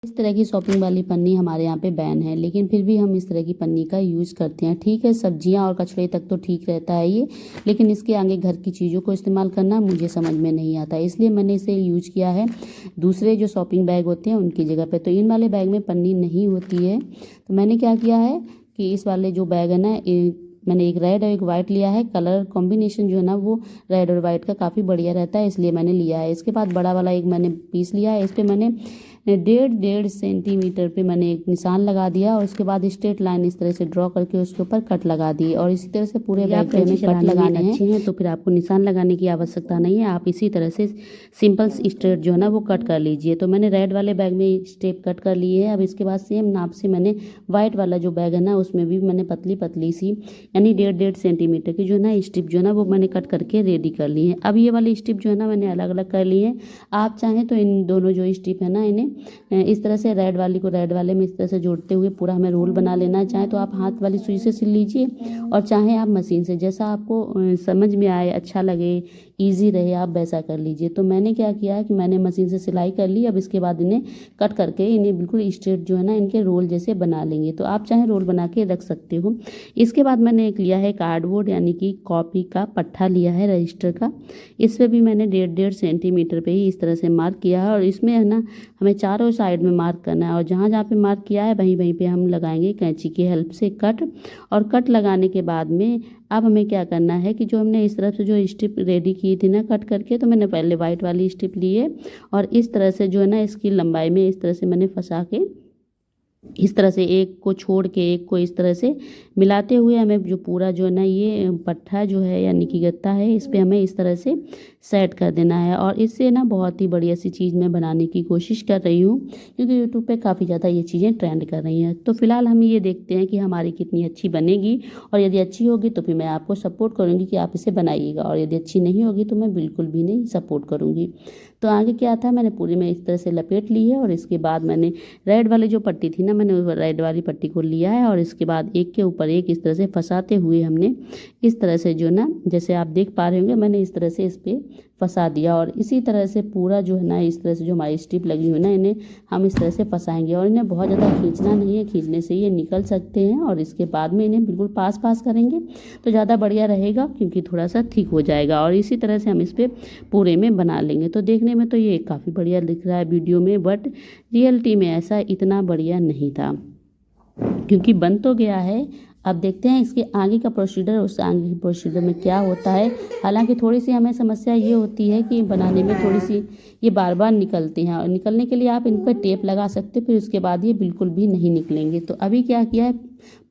इस तरह की शॉपिंग वाली पन्नी हमारे यहाँ पे बैन है, लेकिन फिर भी हम इस तरह की पन्नी का यूज़ करते हैं। ठीक है, सब्जियाँ और कचड़े तक तो ठीक रहता है ये, लेकिन इसके आगे घर की चीज़ों को इस्तेमाल करना मुझे समझ में नहीं आता, इसलिए मैंने इसे यूज़ किया है दूसरे जो शॉपिंग बैग होते हैं उनकी जगह पे। तो इन वाले बैग में पन्नी नहीं होती है, तो मैंने क्या किया है कि इस वाले जो बैग है ना, मैंने एक रेड और एक वाइट लिया है। कलर कॉम्बिनेशन जो है ना वो रेड और वाइट का काफ़ी बढ़िया रहता है, इसलिए मैंने लिया है। इसके बाद बड़ा वाला एक मैंने पीस लिया है, इस पर मैंने 1.5 सेंटीमीटर पे मैंने एक निशान लगा दिया और उसके बाद स्ट्रेट लाइन इस तरह से ड्रॉ करके उसके ऊपर कट लगा दी। और इसी तरह से पूरे बैग पे हमें कट लगाने हैं, तो फिर आपको निशान लगाने की आवश्यकता नहीं है, आप इसी तरह से सिंपल स्ट्रेट जो है ना वो कट कर लीजिए। तो मैंने रेड वाले बैग में स्टेप कट कर लिए है। अब इसके बाद सेम नाप से मैंने वाइट वाला जो बैग है ना उसमें भी मैंने पतली पतली सी यानी 1.5 सेंटीमीटर की जो है ना स्ट्रिप जो है ना वो मैंने कट करके रेडी कर ली है। अब ये वाली स्ट्रिप जो है ना मैंने अलग अलग कर ली है। आप चाहें तो इन दोनों जो स्ट्रिप है ना इन्हें इस तरह से रेड वाली को रेड वाले में इस तरह से जोड़ते हुए पूरा हमें रोल बना लेना है। चाहे तो आप हाथ वाली सुई से सिल लीजिए और चाहे आप मशीन से, जैसा आपको समझ में आए, अच्छा लगे, ईजी रहे, आप वैसा कर लीजिए। तो मैंने क्या किया है कि मैंने मशीन से सिलाई कर ली। अब इसके बाद इन्हें कट करके इन्हें बिल्कुल स्ट्रेट जो है ना इनके रोल जैसे बना लेंगे। तो आप चाहे रोल बना के रख सकते हो। इसके बाद मैंने एक लिया है कार्डबोर्ड यानी कि कॉपी का पट्टा लिया है रजिस्टर का। इस पर भी मैंने 1.5 सेंटीमीटर पे ही इस तरह से मार्क किया है और इसमें है ना हमें चारों साइड में मार्क करना है और जहाँ जहाँ पे मार्क किया है वहीं वहीं पे हम लगाएंगे कैंची की हेल्प से कट। और कट लगाने के बाद में अब हमें क्या करना है कि जो हमने इस तरफ से जो स्ट्रिप रेडी की थी ना कट करके, तो मैंने पहले वाइट वाली स्ट्रिप ली है और इस तरह से जो है ना इसकी लंबाई में इस तरह से मैंने फंसा के इस तरह से एक को छोड़ के एक को इस तरह से मिलाते हुए हमें जो पूरा जो है ना ये पट्टा जो है यानी कि गत्ता है इस पे हमें इस तरह से सेट कर देना है। और इससे ना बहुत ही बढ़िया सी चीज़ मैं बनाने की कोशिश कर रही हूँ, क्योंकि यूट्यूब पे काफ़ी ज़्यादा ये चीज़ें ट्रेंड कर रही हैं। तो फिलहाल हम ये देखते हैं कि हमारी कितनी अच्छी बनेगी, और यदि अच्छी होगी तो फिर मैं आपको सपोर्ट करूँगी कि आप इसे बनाइएगा, और यदि अच्छी नहीं होगी तो मैं बिल्कुल भी नहीं सपोर्ट करूँगी। तो आगे क्या था, मैंने पूरी में इस तरह से लपेट ली है और इसके बाद मैंने रेड वाली जो पट्टी थी ना मैंने उस रेड वाली पट्टी को लिया है और इसके बाद एक के ऊपर एक इस तरह से फंसाते हुए हमने इस तरह से जो ना, जैसे आप देख पा रहे होंगे, मैंने इस तरह से इस पर फंसा दिया। और इसी तरह से पूरा जो है ना इस तरह से जो हमारी स्ट्रिप लगी हुई ना इन्हें हम इस तरह से फंसाएंगे और इन्हें बहुत ज़्यादा खींचना नहीं है, खींचने से ये निकल सकते हैं। और इसके बाद में इन्हें बिल्कुल पास पास करेंगे तो ज़्यादा बढ़िया रहेगा, क्योंकि थोड़ा सा ठीक हो जाएगा। और इसी तरह से हम इस पर पूरे में बना लेंगे। तो देखने में तो ये काफ़ी बढ़िया दिख रहा है वीडियो में, बट रियलिटी में ऐसा इतना बढ़िया नहीं था, क्योंकि बन तो गया है। अब देखते हैं इसके आगे का प्रोसीजर, उस आगे के प्रोसीजर में क्या होता है। हालांकि थोड़ी सी हमें समस्या ये होती है कि बनाने में थोड़ी सी ये बार बार निकलते हैं, और निकलने के लिए आप इन पर टेप लगा सकते, फिर उसके बाद ये बिल्कुल भी नहीं निकलेंगे। तो अभी क्या किया है,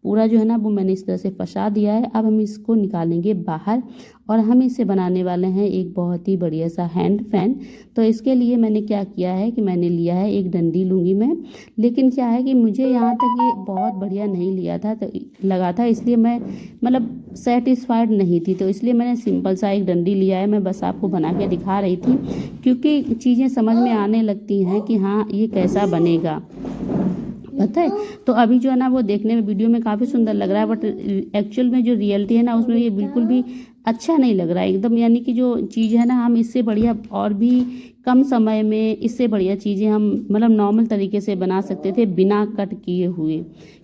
पूरा जो है ना वो मैंने इस तरह से फंसा दिया है। अब हम इसको निकालेंगे बाहर और हम इसे बनाने वाले हैं एक बहुत ही बढ़िया सा हैंड फैन। तो इसके लिए मैंने क्या किया है कि मैंने लिया है एक डंडी लूँगी मैं, लेकिन क्या है कि मुझे यहाँ तक ये बहुत बढ़िया नहीं लिया था तो लगा था, इसलिए मैं मतलब सेटिस्फाइड नहीं थी, तो इसलिए मैंने सिंपल सा एक डंडी लिया है। मैं बस आपको बना के दिखा रही थी, क्योंकि चीज़ें समझ में आने लगती हैं कि हाँ ये कैसा बनेगा, पता है। तो अभी जो है ना वो देखने में वीडियो में काफ़ी सुंदर लग रहा है, बट एक्चुअल में जो रियलिटी है ना उसमें ये बिल्कुल भी अच्छा नहीं लग रहा है एकदम। यानी कि जो चीज़ है ना हम इससे बढ़िया और भी कम समय में इससे बढ़िया चीज़ें हम मतलब नॉर्मल तरीके से बना सकते थे बिना कट किए हुए,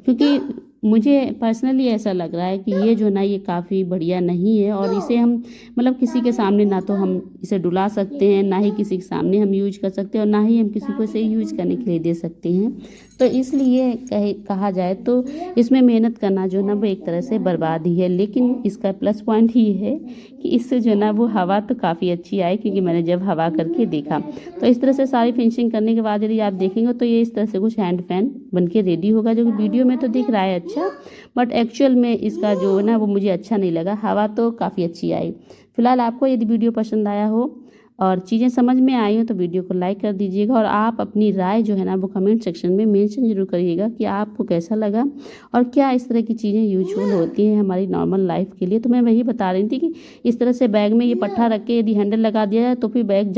क्योंकि मुझे पर्सनली ऐसा लग रहा है कि ये जो ना ये काफ़ी बढ़िया नहीं है। और इसे हम मतलब किसी के सामने ना तो हम इसे डुला सकते हैं, ना ही किसी के सामने हम यूज कर सकते हैं, और ना ही हम किसी को इसे यूज करने के लिए दे सकते हैं। तो इसलिए कहा जाए तो इसमें मेहनत करना जो ना वो एक तरह से बर्बाद ही है। लेकिन इसका प्लस पॉइंट ही है कि इससे जो ना वो हवा तो काफ़ी अच्छी आई, क्योंकि मैंने जब हवा करके देखा। तो इस तरह से सारी फिनिशिंग करने के बाद यदि आप देखेंगे तो ये इस तरह से कुछ हैंड फैन बन के रेडी होगा, जो कि वीडियो में तो दिख रहा है अच्छा, बट एक्चुअल में इसका जो है ना वो मुझे अच्छा नहीं लगा। हवा तो काफ़ी अच्छी आई। फिलहाल आपको यदि वीडियो पसंद आया हो और चीज़ें समझ में आई हो तो वीडियो को लाइक कर दीजिएगा, और आप अपनी राय जो है ना वो कमेंट सेक्शन में मेंशन जरूर करिएगा कि आपको कैसा लगा और क्या इस तरह की चीज़ें यूजफुल होती हैं हमारी नॉर्मल लाइफ के लिए। तो मैं वही बता रही थी कि इस तरह से बैग में ये पट्टा रख के यदि हैंडल लगा दिया जाए तो फिर बैग